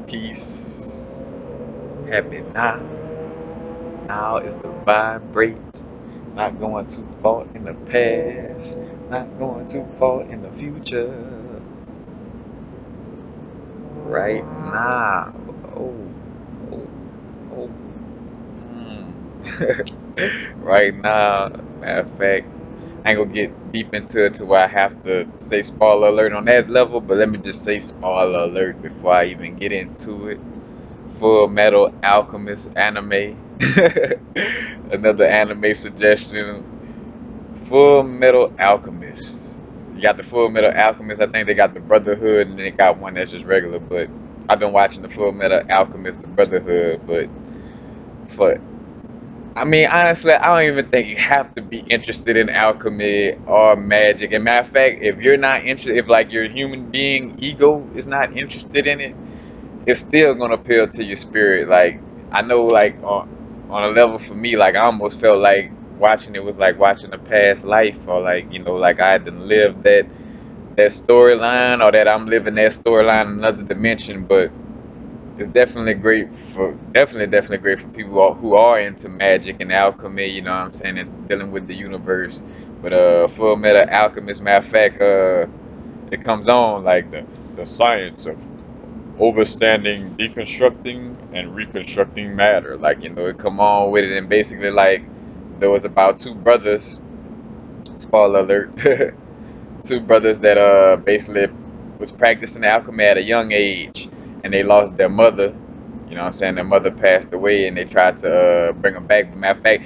Peace. Happy now. Now is the vibrate. Not going too far in the past. Not going too far in the future. Right now. Oh, oh, oh. Right now. Matter of fact, I ain't gonna get deep into it to where I have to say spoiler alert on that level, but let me just say spoiler alert before I even get into it. Full Metal Alchemist anime. Another anime suggestion. Full Metal Alchemist. You got the Full Metal Alchemist. I think they got the Brotherhood, and then they got one that's just regular. But I've been watching the Full Metal Alchemist, the Brotherhood. But for I mean, honestly, I don't even think you have to be interested in alchemy or magic. And matter of fact, if you're not interested, if like your human being ego is not interested in it, it's still gonna appeal to your spirit. Like I know, like on a level for me, like I almost felt like watching it was like watching a past life, or like like I had to live that storyline, or that I'm living that storyline in another dimension. But it's definitely great for people who are into magic and alchemy. You know what I'm saying, and dealing with the universe. But Full Metal Alchemist, matter of fact, it comes on like the science of overstanding, deconstructing, and reconstructing matter. Like, it come on with it, and basically, like, there was about two brothers, spoiler alert, two brothers that basically was practicing alchemy at a young age, and they lost their mother. You know what I'm saying? Their mother passed away, and they tried to bring them back. But matter of fact,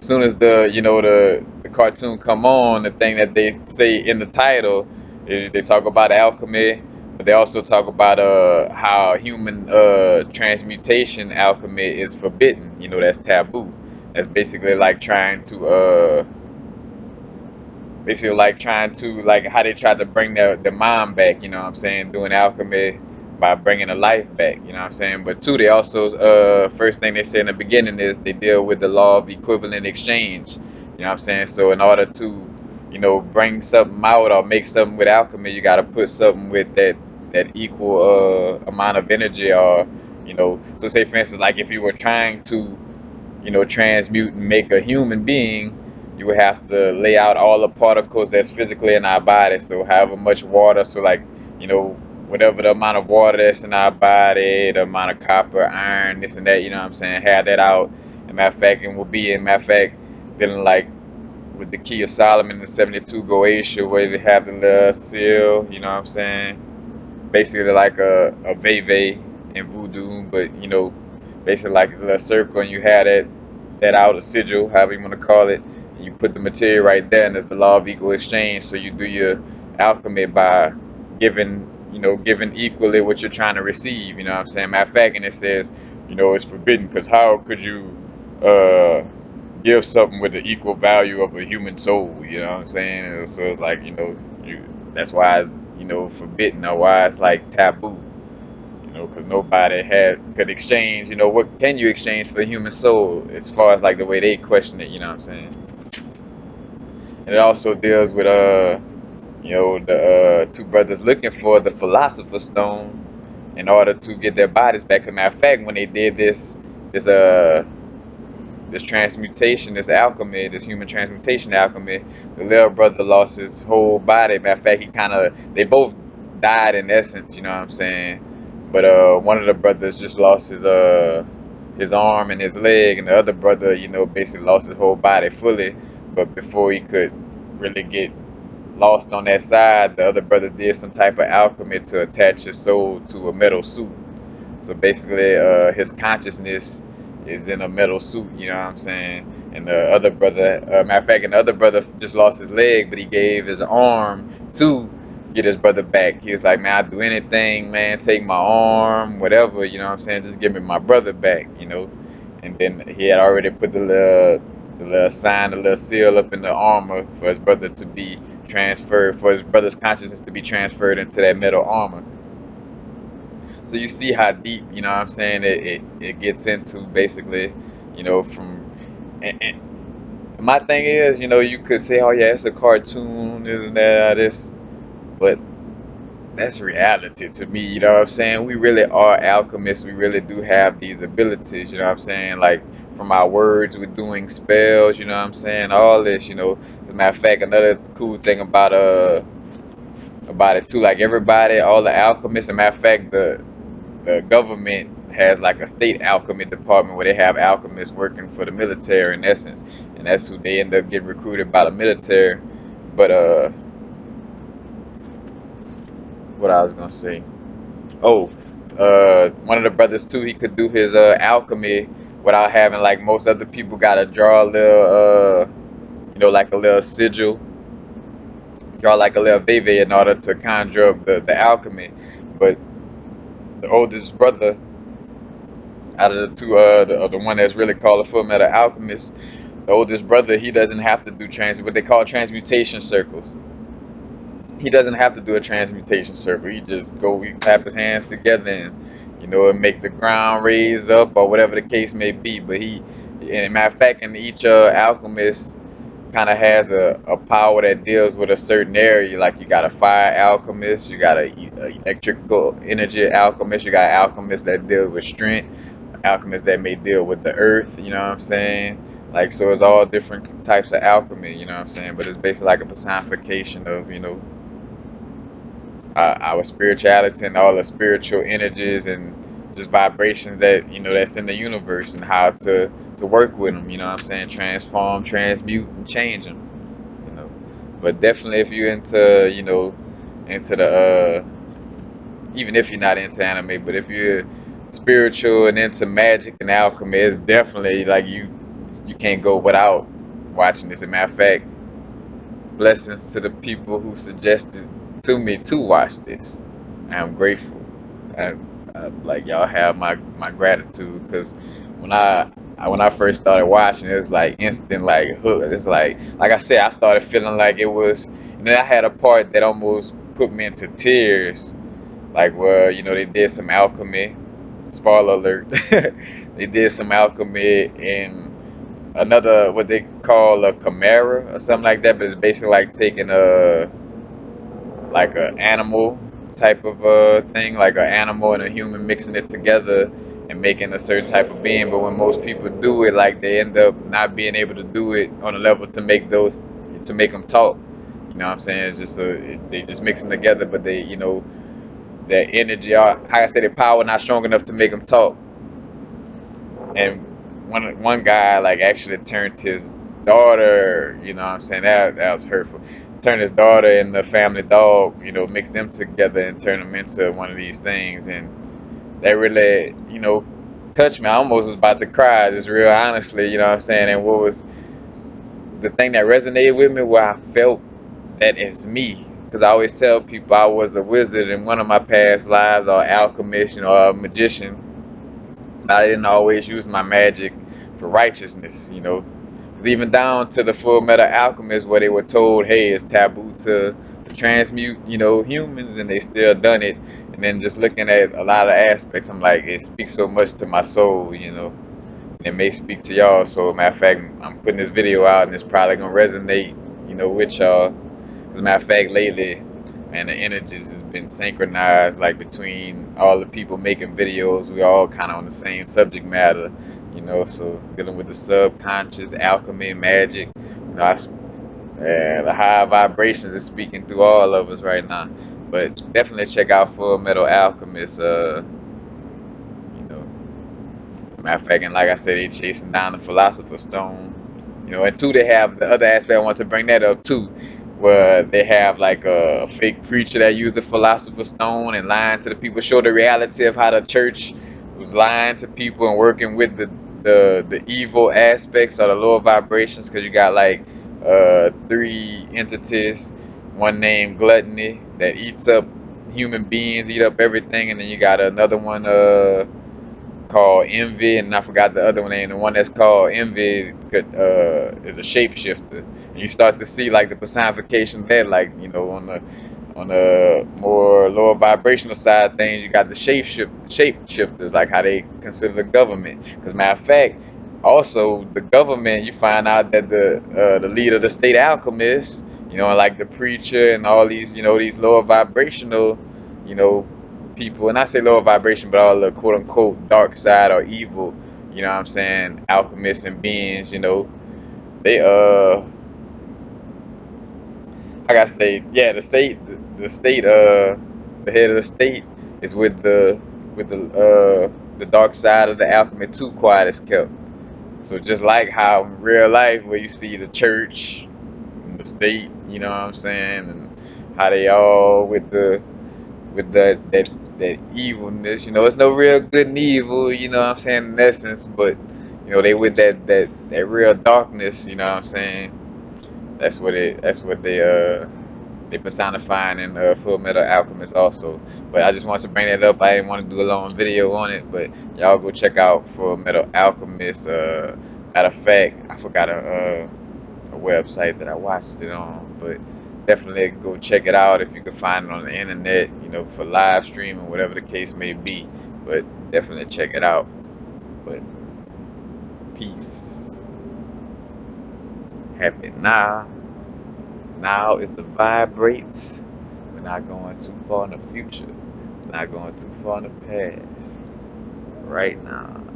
as soon as the cartoon come on, the thing that they say in the title is they talk about alchemy, but they also talk about how human transmutation alchemy is forbidden. That's taboo. That's basically like trying to like how they tried to bring the mind back. You know what I'm saying? Doing alchemy by bringing the life back. You know what I'm saying? But two, they also first thing they say in the beginning is they deal with the law of equivalent exchange. You know what I'm saying? So in order to bring something out or make something with alchemy, you got to put something with that equal amount of energy, or so say for instance, like if you were trying to transmute and make a human being, you would have to lay out all the particles that's physically in our body. So however much water, so like, you know, whatever the amount of water that's in our body, the amount of copper, iron, this and that, you know what I'm saying, have that out. And matter of fact, and will be in matter of fact, feeling like with the key of Solomon, the 72 Goetia, where they have the little seal, you know what I'm saying? Basically like a veve in voodoo, but basically like a little circle, and you have that outer sigil, however you want to call it, and you put the material right there, and there's the law of equal exchange. So you do your alchemy by giving equally what you're trying to receive. You know what I'm saying? Matter of fact, and it says, it's forbidden because how could you uh give something with the equal value of a human soul? You know what I'm saying? So it's like, that's why it's forbidden, or why it's like taboo. Because nobody could exchange. What can you exchange for a human soul? As far as like the way they question it, you know what I'm saying? And it also deals with the two brothers looking for the philosopher's stone in order to get their bodies back. As a matter of fact, when they did this this transmutation, this alchemy, this human transmutation alchemy, the little brother lost his whole body. Matter of fact, they both died in essence, you know what I'm saying? But one of the brothers just lost his arm and his leg, and the other brother, basically lost his whole body fully. But before he could really get lost on that side, the other brother did some type of alchemy to attach his soul to a metal suit. So basically, his consciousness is in a metal suit. You know what I'm saying? And the other brother, matter of fact, and the other brother just lost his leg, but he gave his arm to get his brother back. He was like, "Man, I'll do anything, man. Take my arm, whatever. You know what I'm saying? Just give me my brother back." And then he had already put the little sign, the little seal up in the armor for his brother to be transferred, for his brother's consciousness to be transferred into that metal armor. So you see how deep, you know what I'm saying, it gets into basically, from and my thing is, you could say, oh yeah, it's a cartoon, this and that, this, but that's reality to me, you know what I'm saying? We really are alchemists. We really do have these abilities, you know what I'm saying? Like from our words, we're doing spells, you know what I'm saying? All this, you know. As a matter of fact, another cool thing about it too, like everybody, all the alchemists, as a matter of fact, the government has like a state alchemy department where they have alchemists working for the military in essence, and that's who they end up getting recruited by the military. But what I was gonna say. Oh, one of the brothers too, he could do his alchemy without having like most other people gotta draw a little like a little sigil, draw like a little veve in order to conjure up the alchemy. But the oldest brother out of the two, the one that's really called a full metal alchemist, the oldest brother, he doesn't have to do what they call transmutation circles. He doesn't have to do a transmutation circle. He clap his hands together and make the ground raise up or whatever the case may be. But and matter of fact, in each alchemist kind of has a power that deals with a certain area. Like you got a fire alchemist, you got a electrical energy alchemist, you got alchemists that deal with strength, alchemists that may deal with the earth. You know what I'm saying? Like so, it's all different types of alchemy. You know what I'm saying? But it's basically like a personification of our spirituality and all the spiritual energies and just vibrations that's in the universe and how to work with them. You know what I'm saying? Transform, transmute, and change them. You know, but definitely if you're into the even if you're not into anime, but if you're spiritual and into magic and alchemy, it's definitely like you can't go without watching this. As a matter of fact, blessings to the people who suggested to me to watch this. I am grateful. I, like y'all have my gratitude because when when I first started watching it was like instant like hook. It's like I said, I started feeling like it was. And then I had a part that almost put me into tears. Like where they did some alchemy. Spoiler alert. They did some alchemy in another what they call a chimera or something like that, but it's basically like taking a animal type of thing, like an animal and a human mixing it together and making a certain type of being. But when most people do it, like they end up not being able to do it on a level to make them talk. You know what I'm saying? It's just they just mix them together, but their energy, how I said, their power not strong enough to make them talk. And one guy like actually turned his daughter, you know what I'm saying, that was hurtful. Turned his daughter and the family dog, mixed them together and turned them into one of these things, and that really, touched me. I almost was about to cry, just real honestly, you know what I'm saying. And what was the thing that resonated with me, where I felt that is me, because I always tell people I was a wizard in one of my past lives, or alchemist, or a magician. I didn't always use my magic for righteousness. 'Cause even down to the Full Metal Alchemist, where they were told, "Hey, it's taboo to transmute, humans," and they still done it. And then just looking at a lot of aspects, I'm like, it speaks so much to my soul, and it may speak to y'all. So, matter of fact, I'm putting this video out, and it's probably gonna resonate, with y'all. As a matter of fact, lately, man, the energies has been synchronized, like between all the people making videos. We all kind of on the same subject matter, So dealing with the subconscious, alchemy, magic, the high vibrations is speaking through all of us right now. But definitely check out Full Metal Alchemist. You know, Matter of fact, and like I said, they chasing down the Philosopher's Stone. And two, they have the other aspect. I want to bring that up too, where they have like a fake preacher that used the Philosopher's Stone and lying to the people, show the reality of how the church was lying to people and working with the evil aspects or the lower vibrations. Because you got like three entities, one named Gluttony that eats up human beings, eat up everything, and then you got another one called Envy, and I forgot the other one name. The one that's called Envy is a shapeshifter, and you start to see like the personification there, like on the more lower vibrational side of things, you got the shapeshifters, like how they consider the government. Because matter of fact, also the government, you find out that the leader of the state alchemist, like the preacher and all these, these lower vibrational you know, people, and I say lower vibration, but all the quote unquote dark side or evil, you know what I'm saying, alchemists and beings, they I gotta say, yeah, the head of the state is with the dark side of the alchemy too quiet as kept. So just like how in real life where you see the church and the state, you know what I'm saying, and how they all with that evilness, it's no real good and evil, you know what I'm saying, in essence, but they with that real darkness, you know what I'm saying. That's what they personifying in Full Metal Alchemist also. But I just wanted to bring that up. I didn't want to do a long video on it, but y'all go check out Full Metal Alchemist. Matter of fact, I forgot a website that I watched it on, but definitely go check it out if you can find it on the internet, for live streaming, whatever the case may be. But definitely check it out. But peace. Happy now. Now is the vibrate. We're not going too far in the future. Not going too far in the past. Right now.